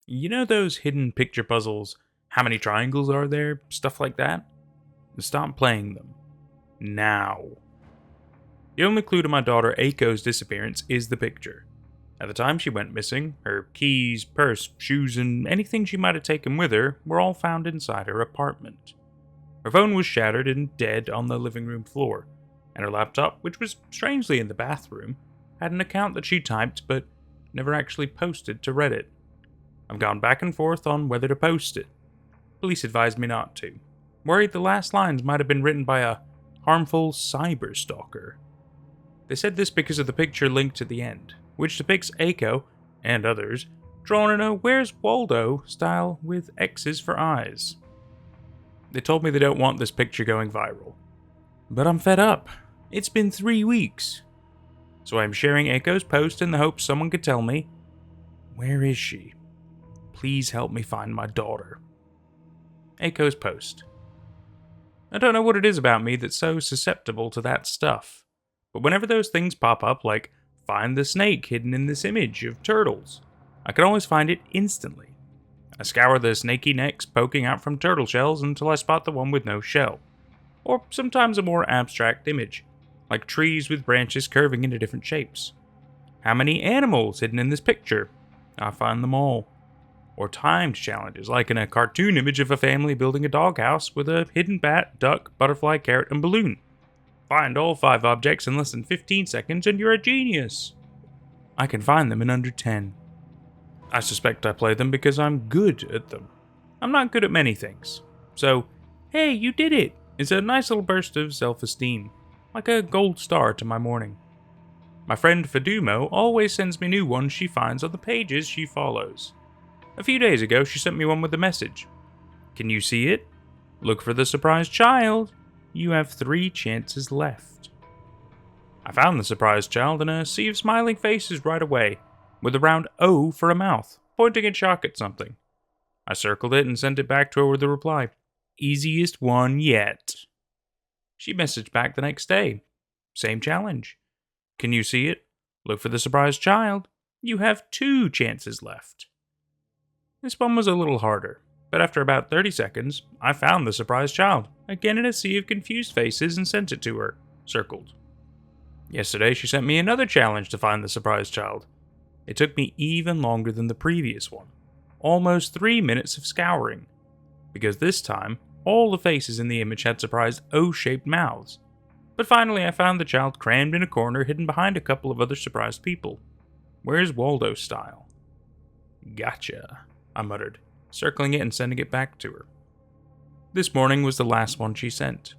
You know those hidden picture puzzles? How many triangles are there? Stuff like that? Stop playing them. Now. The only clue to my daughter Aiko's disappearance is the picture. At the time she went missing, her keys, purse, shoes, and anything she might have taken with her were all found inside her apartment. Her phone was shattered and dead on the living room floor, and her laptop, which was strangely in the bathroom, had an account that she typed but never actually posted to Reddit. I've gone back and forth on whether to post it. Police advised me not to, worried the last lines might have been written by a harmful cyber stalker. They said this because of the picture linked at the end, which depicts Aiko, and others, drawn in a Where's Waldo style with X's for eyes. They told me they don't want this picture going viral. But I'm fed up. It's been 3 weeks. So I'm sharing Aiko's post in the hope someone could tell me, where is she? Please help me find my daughter. Aiko's post. I don't know what it is about me that's so susceptible to that stuff, but whenever those things pop up like, find the snake hidden in this image of turtles, I can always find it instantly. I scour the snaky necks poking out from turtle shells until I spot the one with no shell. Or sometimes a more abstract image, like trees with branches curving into different shapes. How many animals hidden in this picture? I find them all. Or timed challenges, like in a cartoon image of a family building a doghouse with a hidden bat, duck, butterfly, carrot, and balloon. Find all 5 objects in less than 15 seconds and you're a genius. I can find them in under 10. I suspect I play them because I'm good at them. I'm not good at many things. So, hey, you did it! It's a nice little burst of self-esteem, like a gold star to my morning. My friend Fadumo always sends me new ones she finds on the pages she follows. A few days ago, she sent me one with a message. Can you see it? Look for the surprised child. You have 3 chances left. I found the surprised child in a sea of smiling faces right away, with a round O for a mouth, pointing in shock at something. I circled it and sent it back to her with the reply, easiest one yet. She messaged back the next day. Same challenge. Can you see it? Look for the surprised child. You have 2 chances left. This one was a little harder, but after about 30 seconds, I found the surprised child, again in a sea of confused faces, and sent it to her, circled. Yesterday, she sent me another challenge to find the surprised child. It took me even longer than the previous one, almost 3 minutes of scouring, because this time, all the faces in the image had surprised O-shaped mouths. But finally, I found the child crammed in a corner hidden behind a couple of other surprised people. Where's Waldo style? Gotcha, I muttered, circling it and sending it back to her. This morning was the last one she sent.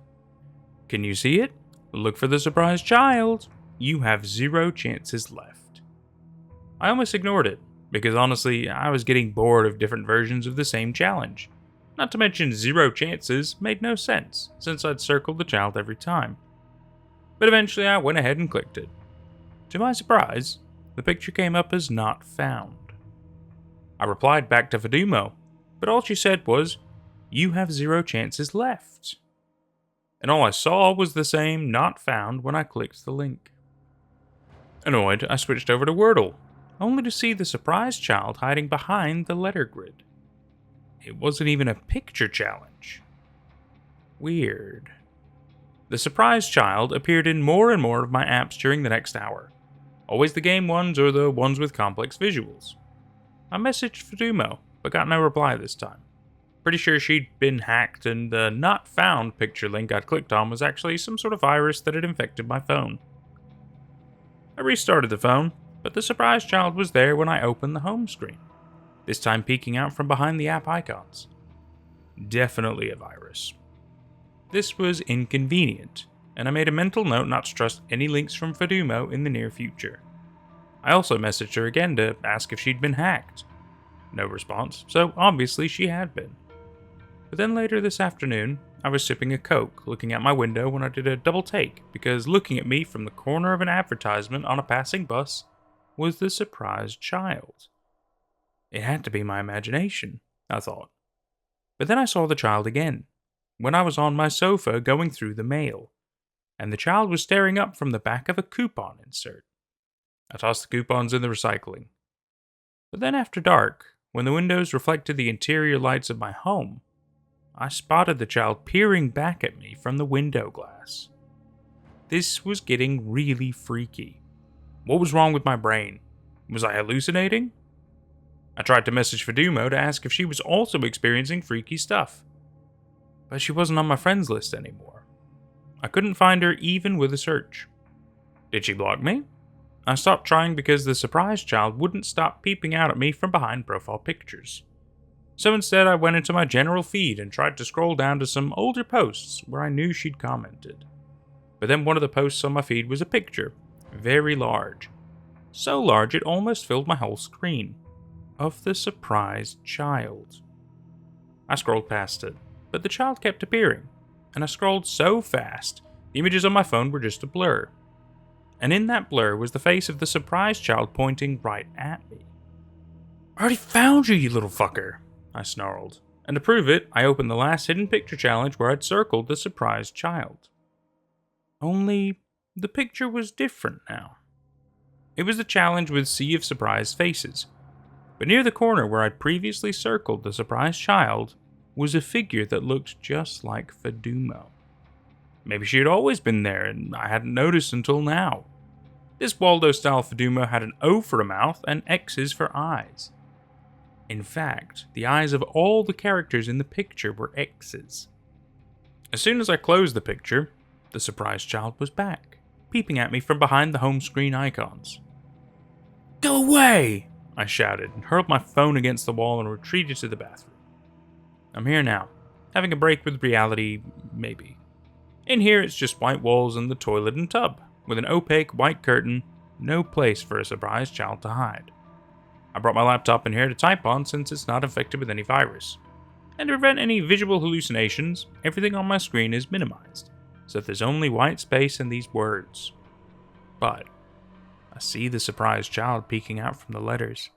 Can you see it? Look for the surprised child. You have 0 chances left. I almost ignored it, because honestly, I was getting bored of different versions of the same challenge. Not to mention 0 chances made no sense, since I'd circled the child every time. But eventually I went ahead and clicked it. To my surprise, the picture came up as not found. I replied back to Fadumo, but all she said was, you have 0 chances left. And all I saw was the same not found when I clicked the link. Annoyed, I switched over to Wordle, only to see the surprised child hiding behind the letter grid. It wasn't even a picture challenge. Weird. The surprised child appeared in more and more of my apps during the next hour. Always the game ones or the ones with complex visuals. I messaged Fadumo, but got no reply this time. Pretty sure she'd been hacked and the not found picture link I'd clicked on was actually some sort of virus that had infected my phone. I restarted the phone, but the surprised child was there when I opened the home screen, this time peeking out from behind the app icons. Definitely a virus. This was inconvenient, and I made a mental note not to trust any links from Fadumo in the near future. I also messaged her again to ask if she'd been hacked. No response, so obviously she had been. But then later this afternoon, I was sipping a Coke, looking out my window when I did a double take, because looking at me from the corner of an advertisement on a passing bus was the surprised child. It had to be my imagination, I thought. But then I saw the child again, when I was on my sofa going through the mail, and the child was staring up from the back of a coupon insert. I tossed the coupons in the recycling. But then after dark, when the windows reflected the interior lights of my home, I spotted the child peering back at me from the window glass. This was getting really freaky. What was wrong with my brain? Was I hallucinating? I tried to message Fadumo to ask if she was also experiencing freaky stuff, but she wasn't on my friends list anymore. I couldn't find her even with a search. Did she block me? I stopped trying because the surprise child wouldn't stop peeping out at me from behind profile pictures. So instead I went into my general feed and tried to scroll down to some older posts where I knew she'd commented. But then one of the posts on my feed was a picture, very large. So large it almost filled my whole screen, of the surprised child. I scrolled past it, but the child kept appearing, and I scrolled so fast, the images on my phone were just a blur. And in that blur was the face of the surprised child pointing right at me. "I already found you, you little fucker," I snarled. And to prove it, I opened the last hidden picture challenge where I'd circled the surprised child. Only, the picture was different now. It was the challenge with Sea of Surprised Faces, but near the corner where I'd previously circled the surprised child was a figure that looked just like Fadumo. Maybe she had always been there and I hadn't noticed until now. This Waldo-style Fadumo had an O for a mouth and X's for eyes. In fact, the eyes of all the characters in the picture were X's. As soon as I closed the picture, the surprised child was back, peeping at me from behind the home screen icons. "Go away!" I shouted, and hurled my phone against the wall and retreated to the bathroom. I'm here now, having a break with reality, maybe. In here it's just white walls and the toilet and tub, with an opaque white curtain, no place for a surprised child to hide. I brought my laptop in here to type on since it's not infected with any virus. And to prevent any visual hallucinations, everything on my screen is minimized, so that there's only white space and these words. But I see the surprised child peeking out from the letters,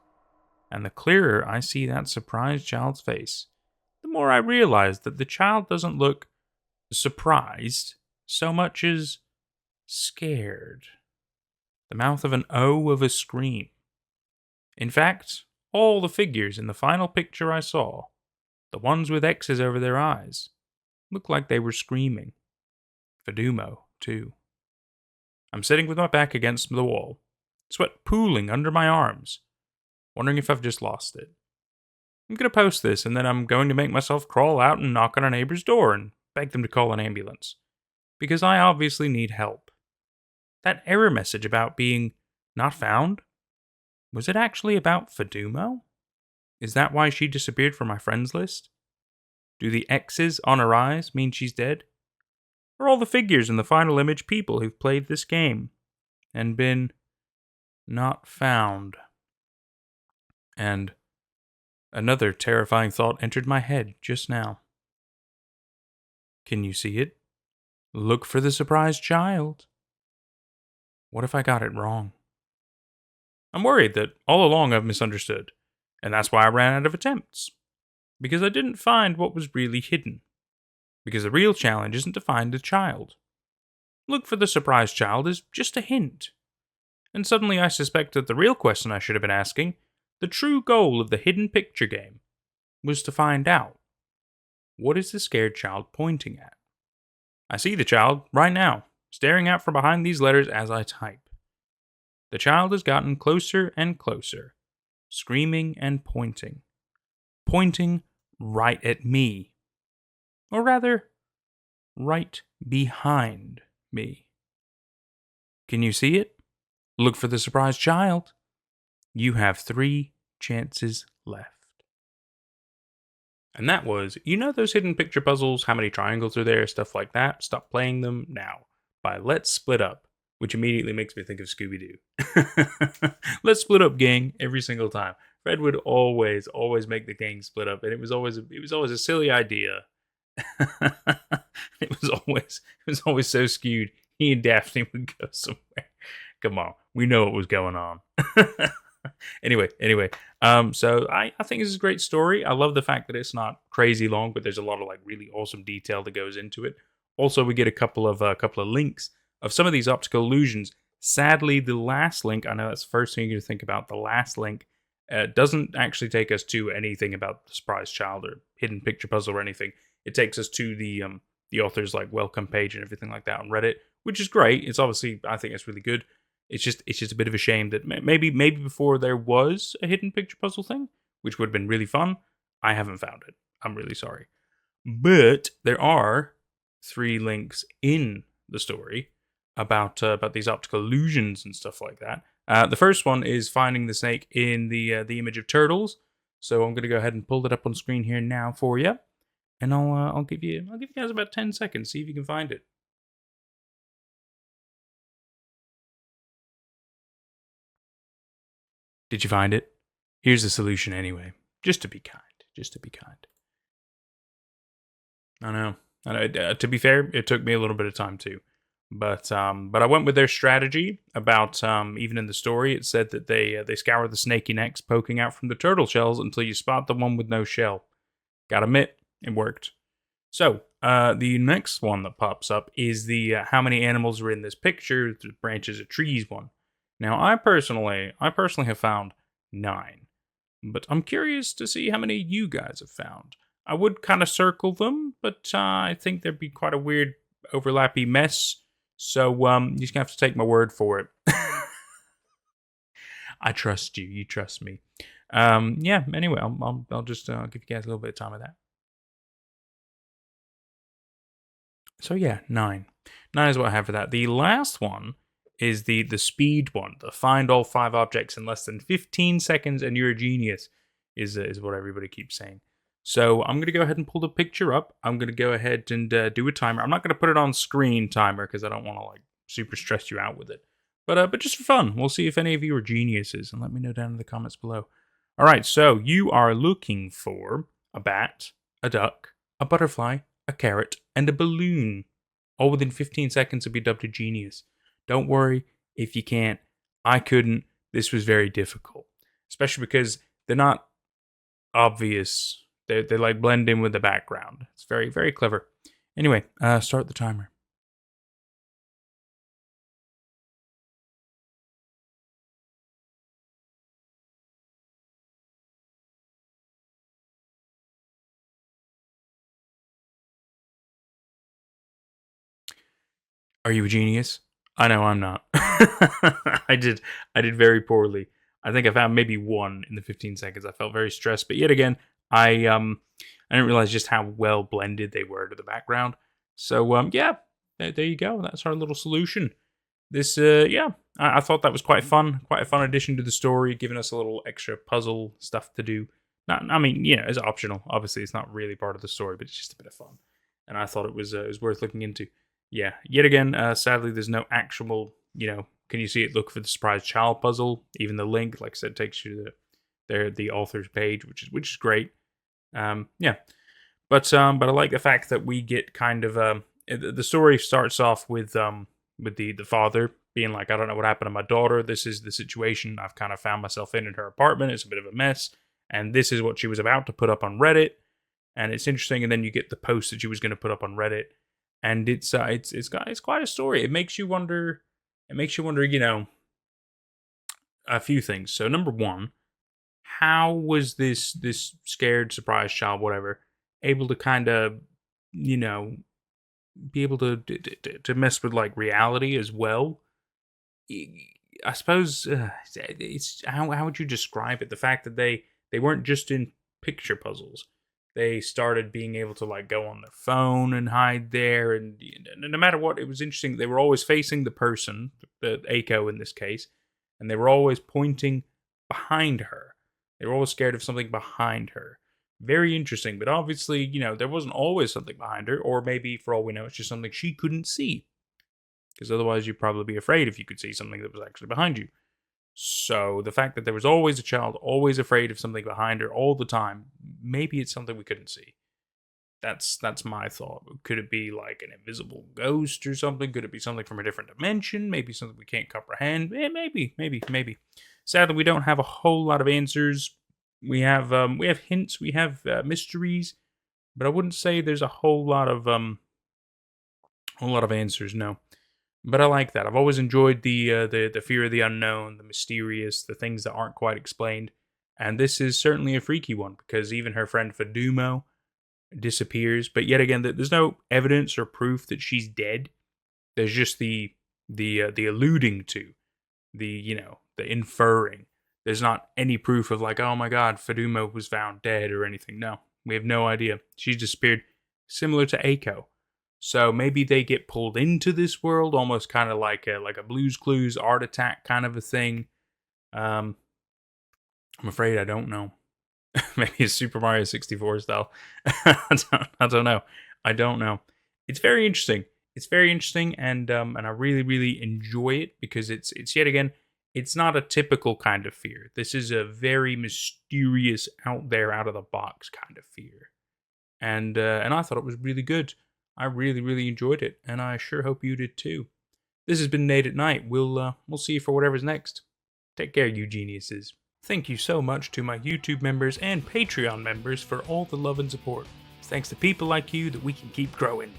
and the clearer I see that surprised child's face, the more I realize that the child doesn't look surprised so much as scared. The mouth of an O of a scream. In fact, all the figures in the final picture I saw, the ones with X's over their eyes, looked like they were screaming. Fadumo, too. I'm sitting with my back against the wall, sweat pooling under my arms, wondering if I've just lost it. I'm going to post this, and then I'm going to make myself crawl out and knock on a neighbor's door and beg them to call an ambulance, because I obviously need help. That error message about being not found? Was it actually about Fadumo? Is that why she disappeared from my friends list? Do the X's on her eyes mean she's dead? Are all the figures in the final image people who've played this game and been not found? And another terrifying thought entered my head just now. Can you see it? Look for the surprised child. What if I got it wrong? I'm worried that all along I've misunderstood, and that's why I ran out of attempts. Because I didn't find what was really hidden. Because the real challenge isn't to find the child. Look for the surprised child is just a hint. And suddenly I suspect that the real question I should have been asking, the true goal of the hidden picture game, was to find out, what is the scared child pointing at? I see the child right now, staring out from behind these letters as I type. The child has gotten closer and closer, screaming and pointing. Pointing right at me. Or rather, right behind me. Can you see it? Look for the surprised child. You have 3 chances left. And that was, you know those hidden picture puzzles, how many triangles are there, stuff like that? Stop playing them now by Let's Split Up, which immediately makes me think of Scooby-Doo. Let's split up, gang, every single time. Fred would always make the gang split up, and it was always a silly idea. it was always so skewed. He and Daphne would go somewhere. Come on, we know what was going on. Anyway, so I think this is a great story. I love the fact that it's not crazy long, but there's a lot of like really awesome detail that goes into it. Also, we get a couple of links of some of these optical illusions. Sadly, the last link, I know that's the first thing you're going to think about, the last link Doesn't actually take us to anything about the surprise child or hidden picture puzzle or anything. It takes us to the author's like welcome page and everything like that on Reddit, which is great. It's obviously, I think it's really good. It's just a bit of a shame that maybe before there was a hidden picture puzzle thing, which would have been really fun. I haven't found it. I'm really sorry. But there are 3 links in the story about these optical illusions and stuff like that. The first one is finding the snake in the image of turtles. So I'm going to go ahead and pull it up on screen here now for you, and I'll give you guys about 10 seconds, see if you can find it. Did you find it? Here's the solution anyway. Just to be kind. Just to be kind. I know. To be fair, it took me a little bit of time too. But I went with their strategy about even in the story it said that they scour the snaky necks poking out from the turtle shells until you spot the one with no shell. Gotta admit, it worked. So the next one that pops up is the how many animals are in this picture, the branches of trees one. Now I personally have found 9, but I'm curious to see how many you guys have found. I would kind of circle them, but I think there'd be quite a weird overlappy mess. So you're just gonna have to take my word for it. I trust you. You trust me. Yeah. Anyway, I'll just give you guys a little bit of time with that. So yeah, 9. 9 is what I have for that. The last one is the speed one. The find all 5 objects in less than 15 seconds and you're a genius is what everybody keeps saying. So I'm going to go ahead and pull the picture up. I'm going to go ahead and do a timer. I'm not going to put it on screen timer because I don't want to like super stress you out with it. But just for fun, we'll see if any of you are geniuses and let me know down in the comments below. All right, so you are looking for a bat, a duck, a butterfly, a carrot, and a balloon. All within 15 seconds to be dubbed a genius. Don't worry if you can't. I couldn't. This was very difficult, especially because they're not obvious. They like blend in with the background. It's very, very clever. Anyway, start the timer. Are you a genius? I know I'm not. I did very poorly. I think I found maybe 1 in the 15 seconds. I felt very stressed, but yet again, I didn't realize just how well blended they were to the background. So yeah, there you go. That's our little solution. This yeah, I thought that was quite a fun addition to the story, giving us a little extra puzzle stuff to do. Not, I mean, it's optional. Obviously, it's not really part of the story, but it's just a bit of fun, and I thought it was worth looking into. Yeah, yet again, sadly, there's no actual, can you see it? Look for the surprise child puzzle. Even the link, like I said, takes you to the author's page, which is great. Yeah, but I like the fact that we get kind of the story starts off with the father being like, I don't know what happened to my daughter. This is the situation I've kind of found myself in her apartment. It's a bit of a mess, and this is what she was about to put up on Reddit, and it's interesting. And then you get the post that she was going to put up on Reddit. And it's quite a story. It makes you wonder. A few things. So number one, how was this scared surprise child, whatever, able to kind of, be able to mess with like reality as well? I suppose it's how would you describe it? The fact that they weren't just in picture puzzles. They started being able to like go on their phone and hide there, and no matter what, it was interesting. They were always facing the person, the Aiko in this case, and they were always pointing behind her. They were always scared of something behind her. Very interesting, but obviously, there wasn't always something behind her, or maybe for all we know, it's just something she couldn't see. Because otherwise, you'd probably be afraid if you could see something that was actually behind you. So the fact that there was always a child, always afraid of something behind her all the time, maybe it's something we couldn't see. That's my thought. Could it be like an invisible ghost or something? Could it be something from a different dimension? Maybe something we can't comprehend? Maybe. Sadly, we don't have a whole lot of answers. We have hints, we have mysteries, but I wouldn't say there's a whole lot of answers. No. But I like that. I've always enjoyed the fear of the unknown, the mysterious, the things that aren't quite explained. And this is certainly a freaky one, because even her friend Fadumo disappears. But yet again, there's no evidence or proof that she's dead. There's just the alluding to, the inferring. There's not any proof of like, oh my god, Fadumo was found dead or anything. No, we have no idea. She's disappeared, similar to Aiko. So maybe they get pulled into this world, almost kind of like a Blue's Clues Art Attack kind of a thing. I'm afraid I don't know. Maybe it's Super Mario 64 style. I don't know. I don't know. It's very interesting. It's very interesting, and I really, really enjoy it, because it's yet again, it's not a typical kind of fear. This is a very mysterious, out there, out of the box kind of fear, and I thought it was really good. I really, really enjoyed it, and I sure hope you did too. This has been Nate at Night. We'll see you for whatever's next. Take care, you geniuses. Thank you so much to my YouTube members and Patreon members for all the love and support. It's thanks to people like you that we can keep growing.